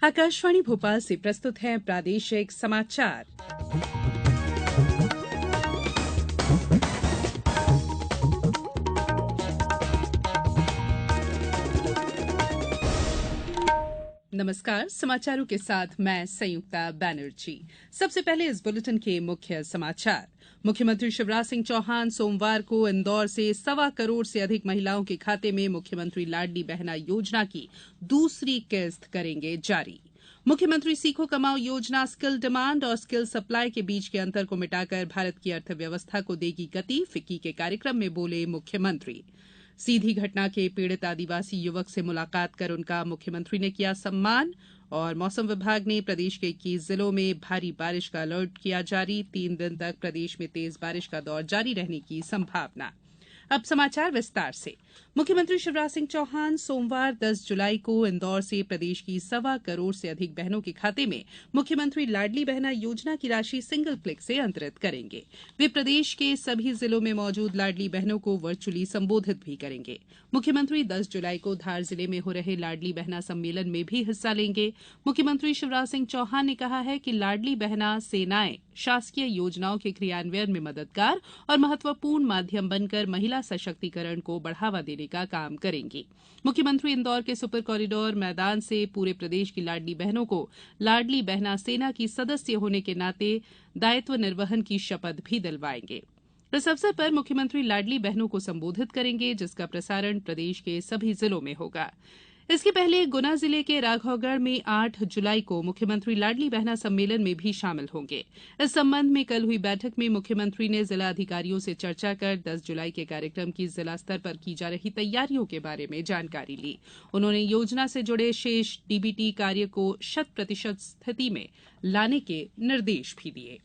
आकाशवाणी भोपाल से प्रस्तुत हैं प्रादेशिक समाचार। नमस्कार, समाचारों के साथ मैं संयुक्ता बैनर्जी। सबसे पहले इस बुलेटिन के मुख्य समाचार। मुख्यमंत्री शिवराज सिंह चौहान सोमवार को इंदौर से 1.25 करोड़ से अधिक महिलाओं के खाते में मुख्यमंत्री लाडली बहना योजना की दूसरी किस्त करेंगे जारी। मुख्यमंत्री सीखो कमाओ योजना स्किल डिमांड और स्किल सप्लाई के बीच के अंतर को मिटाकर भारत की अर्थव्यवस्था को देगी गति, फिक्की के कार्यक्रम में बोले मुख्यमंत्री। सीधी घटना के पीड़ित आदिवासी युवक से मुलाकात कर उनका मुख्यमंत्री ने किया सम्मान। और मौसम विभाग ने प्रदेश के 21 जिलों में भारी बारिश का अलर्ट किया जारी। 3 दिन तक प्रदेश में तेज बारिश का दौर जारी रहने की संभावना। अब समाचार विस्तार से। मुख्यमंत्री शिवराज सिंह चौहान सोमवार 10 जुलाई को इंदौर से प्रदेश की 1.25 करोड़ से अधिक बहनों के खाते में मुख्यमंत्री लाडली बहना योजना की राशि सिंगल क्लिक से अंतरित करेंगे। वे प्रदेश के सभी जिलों में मौजूद लाडली बहनों को वर्चुअली संबोधित भी करेंगे। मुख्यमंत्री 10 जुलाई को धार जिले में हो रहे लाडली बहना सम्मेलन में भी हिस्सा लेंगे। मुख्यमंत्री शिवराज सिंह चौहान ने कहा है कि लाडली बहना सेनाएं शासकीय योजनाओं के क्रियान्वयन में मददगार और महत्वपूर्ण माध्यम बनकर महिला सशक्तिकरण को बढ़ावा देने का काम करेंगी। मुख्यमंत्री इंदौर के सुपर कॉरिडोर मैदान से पूरे प्रदेश की लाडली बहनों को लाडली बहना सेना की सदस्य होने के नाते दायित्व निर्वहन की शपथ भी दिलवाएंगे। इस अवसर पर मुख्यमंत्री लाडली बहनों को संबोधित करेंगे, जिसका प्रसारण प्रदेश के सभी जिलों में होगा। इसके पहले गुना जिले के राघौगढ़ में 8 जुलाई को मुख्यमंत्री लाडली बहना सम्मेलन में भी शामिल होंगे। इस संबंध में कल हुई बैठक में मुख्यमंत्री ने जिला अधिकारियों से चर्चा कर 10 जुलाई के कार्यक्रम की जिला स्तर पर की जा रही तैयारियों के बारे में जानकारी ली। उन्होंने योजना से जुड़े शेष डीबीटी कार्य को 100% स्थिति में लाने के निर्देश भी दिए।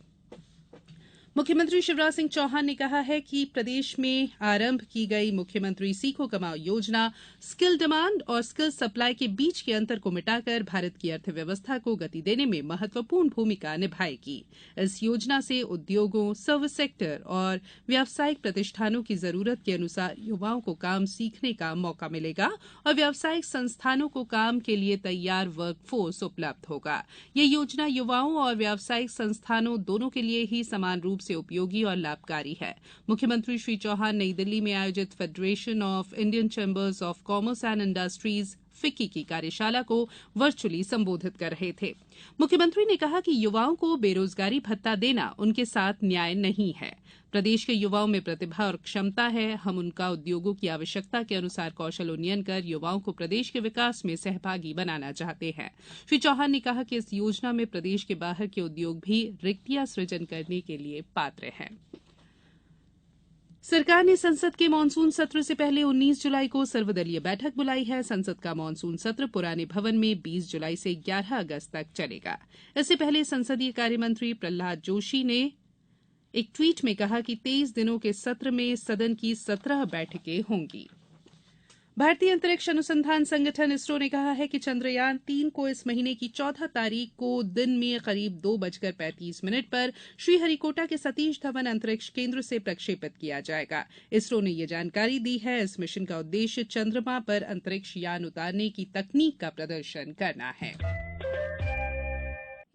मुख्यमंत्री शिवराज सिंह चौहान ने कहा है कि प्रदेश में आरंभ की गई मुख्यमंत्री सीखो कमाओ योजना स्किल डिमांड और स्किल सप्लाई के बीच के अंतर को मिटाकर भारत की अर्थव्यवस्था को गति देने में महत्वपूर्ण भूमिका निभाएगी। इस योजना से उद्योगों, सर्विस सेक्टर और व्यावसायिक प्रतिष्ठानों की जरूरत के अनुसार युवाओं को काम सीखने का मौका मिलेगा और व्यावसायिक संस्थानों को काम के लिए तैयार वर्कफोर्स उपलब्ध होगा। यह योजना युवाओं और व्यावसायिक संस्थानों दोनों के लिए ही समान रूप से उपयोगी और लाभकारी है। मुख्यमंत्री श्री चौहान नई दिल्ली में आयोजित federation of Indian chambers of commerce and industries FICCI की कार्यशाला को वर्चुअली संबोधित कर रहे थे। मुख्यमंत्री ने कहा कि युवाओं को बेरोजगारी भत्ता देना उनके साथ न्याय नहीं है। प्रदेश के युवाओं में प्रतिभा और क्षमता है। हम उनका उद्योगों की आवश्यकता के अनुसार कौशल उन्नयन कर युवाओं को प्रदेश के विकास में सहभागी बनाना चाहते हैं। श्री चौहान ने कहा कि इस योजना में प्रदेश के बाहर के उद्योग भी रिक्तियां सृजन करने के लिए पात्र हैं। सरकार ने संसद के मानसून सत्र से पहले 19 जुलाई को सर्वदलीय बैठक बुलाई है। संसद का मानसून सत्र पुराने भवन में 20 जुलाई से 11 अगस्त तक चलेगा। इससे पहले संसदीय कार्यमंत्री प्रहलाद जोशी ने एक ट्वीट में कहा कि 23 दिनों के सत्र में सदन की 17 बैठकें होंगी। भारतीय अंतरिक्ष अनुसंधान संगठन इसरो ने कहा है कि चंद्रयान 3 को इस महीने की 14 तारीख को दिन में करीब 2:35 पर श्रीहरिकोटा के सतीश धवन अंतरिक्ष केंद्र से प्रक्षेपित किया जाएगा। इसरो ने यह जानकारी दी है। इस मिशन का उद्देश्य चंद्रमा पर अंतरिक्ष यान उतारने की तकनीक का प्रदर्शन करना है।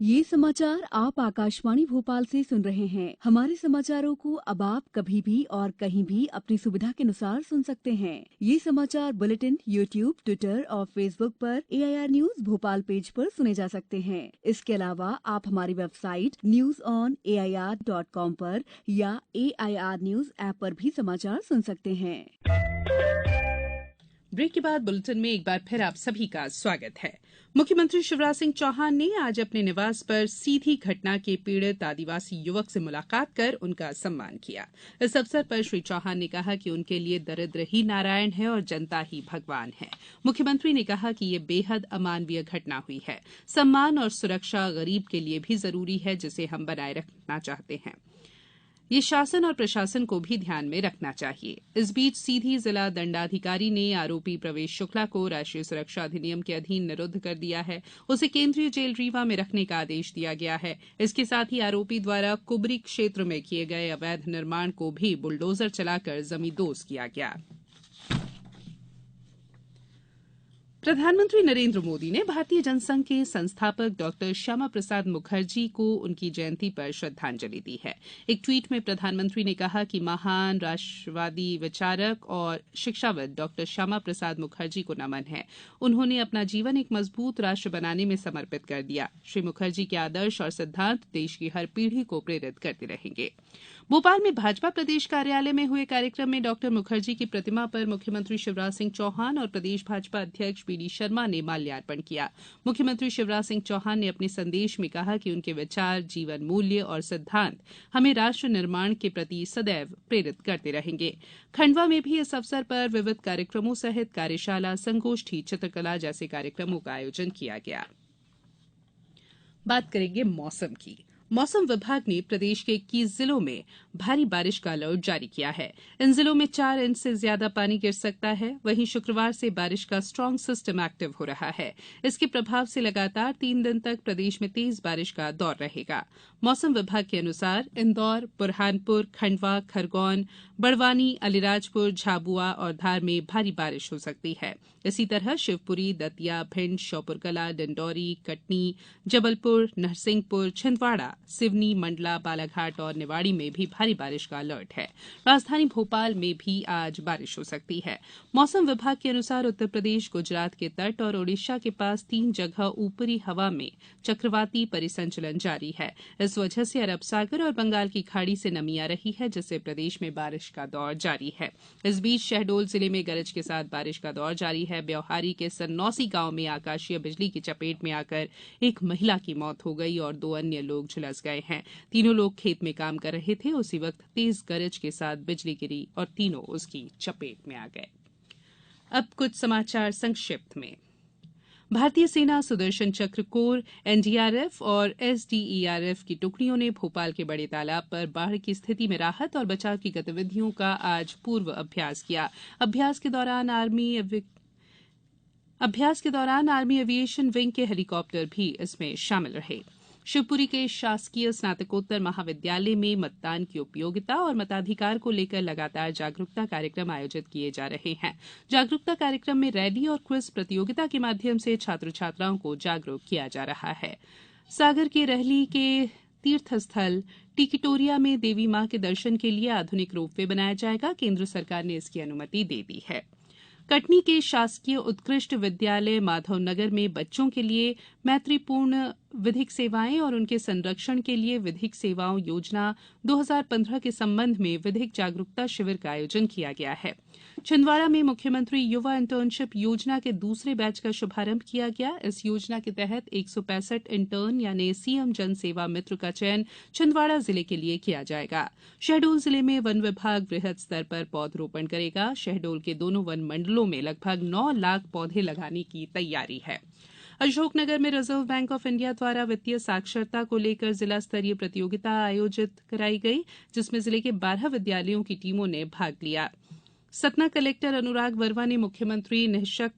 ये समाचार आप आकाशवाणी भोपाल से सुन रहे हैं। हमारे समाचारों को अब आप कभी भी और कहीं भी अपनी सुविधा के अनुसार सुन सकते हैं। ये समाचार बुलेटिन यूट्यूब, ट्विटर और फेसबुक पर AIR न्यूज भोपाल पेज पर सुने जा सकते हैं। इसके अलावा आप हमारी वेबसाइट newsonair.com पर या AIR न्यूज ऐप पर भी समाचार सुन सकते हैं। ब्रेक के बाद बुलेटिन में एक बार फिर आप सभी का स्वागत है। मुख्यमंत्री शिवराज सिंह चौहान ने आज अपने निवास पर सीधी घटना के पीड़ित आदिवासी युवक से मुलाकात कर उनका सम्मान किया। इस अवसर पर श्री चौहान ने कहा कि उनके लिए दरिद्र ही नारायण है और जनता ही भगवान है। मुख्यमंत्री ने कहा कि ये बेहद अमानवीय घटना हुई है। सम्मान और सुरक्षा गरीब के लिए भी जरूरी है, जिसे हम बनाए रखना चाहते हैं। ये शासन और प्रशासन को भी ध्यान में रखना चाहिए। इस बीच सीधी जिला दंडाधिकारी ने आरोपी प्रवेश शुक्ला को राष्ट्रीय सुरक्षा अधिनियम के अधीन निरुद्ध कर दिया है। उसे केंद्रीय जेल रीवा में रखने का आदेश दिया गया है। इसके साथ ही आरोपी द्वारा कुबरी क्षेत्र में किए गए अवैध निर्माण को भी बुलडोजर चलाकर जमींदोज किया गया। प्रधानमंत्री नरेंद्र मोदी ने भारतीय जनसंघ के संस्थापक डॉक्टर श्यामा प्रसाद मुखर्जी को उनकी जयंती पर श्रद्धांजलि दी है। एक ट्वीट में प्रधानमंत्री ने कहा कि महान राष्ट्रवादी विचारक और शिक्षाविद डॉक्टर श्यामा प्रसाद मुखर्जी को नमन है। उन्होंने अपना जीवन एक मजबूत राष्ट्र बनाने में समर्पित कर दिया। श्री मुखर्जी के आदर्श और सिद्धांत देश की हर पीढ़ी को प्रेरित करते रहेंगे। भोपाल में भाजपा प्रदेश कार्यालय में हुए कार्यक्रम में डॉक्टर मुखर्जी की प्रतिमा पर मुख्यमंत्री शिवराज सिंह चौहान और प्रदेश भाजपा अध्यक्ष बीडी शर्मा ने माल्यार्पण किया। मुख्यमंत्री शिवराज सिंह चौहान ने अपने संदेश में कहा कि उनके विचार, जीवन मूल्य और सिद्धांत हमें राष्ट्र निर्माण के प्रति सदैव प्रेरित करते रहेंगे। खंडवा में भी इस अवसर पर विविध कार्यक्रमों सहित कार्यशाला, संगोष्ठी, चित्रकला जैसे कार्यक्रमों का आयोजन किया गया। बात करेंगे मौसम की। मौसम विभाग ने प्रदेश के 21 जिलों में भारी बारिश का अलर्ट जारी किया है। इन जिलों में 4 इंच से ज्यादा पानी गिर सकता है। वहीं शुक्रवार से बारिश का स्ट्रांग सिस्टम एक्टिव हो रहा है। इसके प्रभाव से लगातार 3 दिन तक प्रदेश में तेज बारिश का दौर रहेगा। मौसम विभाग के अनुसार इंदौर, बुरहानपुर, खंडवा, खरगोन, बड़वानी, अलीराजपुर, झाबुआ और धार में भारी बारिश हो सकती है। इसी तरह शिवपुरी, दतिया, भिंड, श्योपुरकला, डिंडौरी, कटनी, जबलपुर, नरसिंहपुर, छिंदवाड़ा, सिवनी, मंडला, बालाघाट और निवाड़ी में भी भारी बारिश का अलर्ट है। राजधानी भोपाल में भी आज बारिश हो सकती है। मौसम विभाग के अनुसार उत्तर प्रदेश, गुजरात के तट और ओडिशा के पास 3 जगह ऊपरी हवा में चक्रवाती परिसंचलन जारी है। इस वजह से अरब सागर और बंगाल की खाड़ी से नमी आ रही है, जिससे प्रदेश में बारिश का दौर जारी है। इस बीच शहडोल जिले में गरज के साथ बारिश का दौर जारी है। ब्यौहारी के सन्नौसी गांव में आकाशीय बिजली की चपेट में आकर एक महिला की मौत हो गई और 2 अन्य लोग झुलस गए हैं। तीनों लोग खेत में काम कर रहे थे। उसी वक्त तेज गरज के साथ बिजली गिरी और तीनों उसकी चपेट में आ गए। अब कुछ समाचार संक्षिप्त में। भारतीय सेना सुदर्शन चक्र कोर, एनडीआरएफ और एसडीईआरएफ की टुकड़ियों ने भोपाल के बड़े तालाब पर बाढ़ की स्थिति में राहत और बचाव की गतिविधियों का आज पूर्व अभ्यास किया। अभ्यास के दौरान आर्मी एविएशन विंग के हेलीकॉप्टर भी इसमें शामिल रहे। शिवपुरी के शासकीय स्नातकोत्तर महाविद्यालय में मतदान की उपयोगिता और मताधिकार को लेकर लगातार जागरूकता कार्यक्रम आयोजित किए जा रहे हैं। जागरूकता कार्यक्रम में रैली और क्विज प्रतियोगिता के माध्यम से छात्र छात्राओं को जागरूक किया जा रहा है। सागर के रहली के तीर्थस्थल टिकिटोरिया में देवी मां के दर्शन के लिए आधुनिक रोपवे बनाया जाएगा। केंद्र सरकार ने इसकी अनुमति दे दी है। कटनी के शासकीय उत्कृष्ट विद्यालय माधवनगर में बच्चों के लिए मैत्रीपूर्ण विधिक सेवाएं और उनके संरक्षण के लिए विधिक सेवाओं योजना 2015 के संबंध में विधिक जागरूकता शिविर का आयोजन किया गया है। छिंदवाड़ा में मुख्यमंत्री युवा इंटर्नशिप योजना के दूसरे बैच का शुभारंभ किया गया। इस योजना के तहत 165 इंटर्न यानी सीएम जन सेवा मित्र का चयन छिंदवाड़ा जिले के लिए किया जाएगा। शहडोल जिले में वन विभाग वृहद स्तर पर पौधरोपण करेगा। शहडोल के दोनों वन मंडलों में लगभग 9 लाख पौधे लगाने की तैयारी है। अशोकनगर में रिजर्व बैंक ऑफ इंडिया द्वारा वित्तीय साक्षरता को लेकर जिला स्तरीय प्रतियोगिता आयोजित कराई गई, जिसमें जिले के 12 विद्यालयों की टीमों ने भाग लिया। सतना कलेक्टर अनुराग वर्मा ने मुख्यमंत्री निःशक्त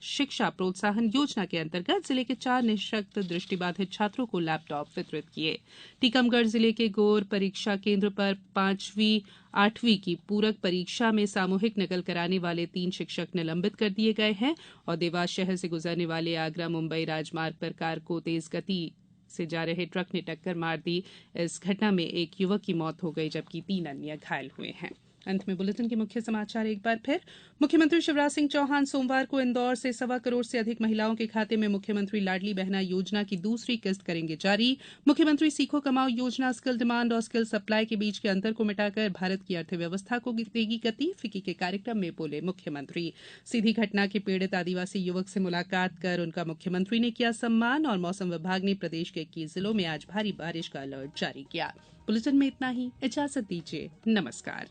शिक्षा प्रोत्साहन योजना के अंतर्गत जिले के 4 निःशक्त दृष्टिबाधित छात्रों को लैपटॉप वितरित किए। टीकमगढ़ जिले के गोर परीक्षा केंद्र पर 5वीं 8वीं की पूरक परीक्षा में सामूहिक नकल कराने वाले 3 शिक्षक निलंबित कर दिए गए हैं और देवास शहर से गुजरने वाले आगरा मुंबई राजमार्ग पर कार को तेज गति से जा रहे ट्रक ने टक्कर मार दी। इस घटना में एक युवक की मौत हो गई जबकि 3 अन्य घायल हुए हैं। अंत में बुलेटिन के मुख्य समाचार एक बार फिर। मुख्यमंत्री शिवराज सिंह चौहान सोमवार को इंदौर से 1.25 करोड़ से अधिक महिलाओं के खाते में मुख्यमंत्री लाडली बहना योजना की दूसरी किस्त करेंगे जारी। मुख्यमंत्री सीखो कमाओ योजना स्किल डिमांड और स्किल सप्लाई के बीच के अंतर को मिटाकर भारत की अर्थव्यवस्था को देगी गति। फिक्की के कार्यक्रम में बोले मुख्यमंत्री। सीधी घटना के पीड़ित आदिवासी युवक से मुलाकात कर उनका मुख्यमंत्री ने किया सम्मान। और मौसम विभाग ने प्रदेश के 21 जिलों में आज भारी बारिश का अलर्ट जारी किया। बुलेटिन में इतना ही। इजाजत दीजिए। नमस्कार।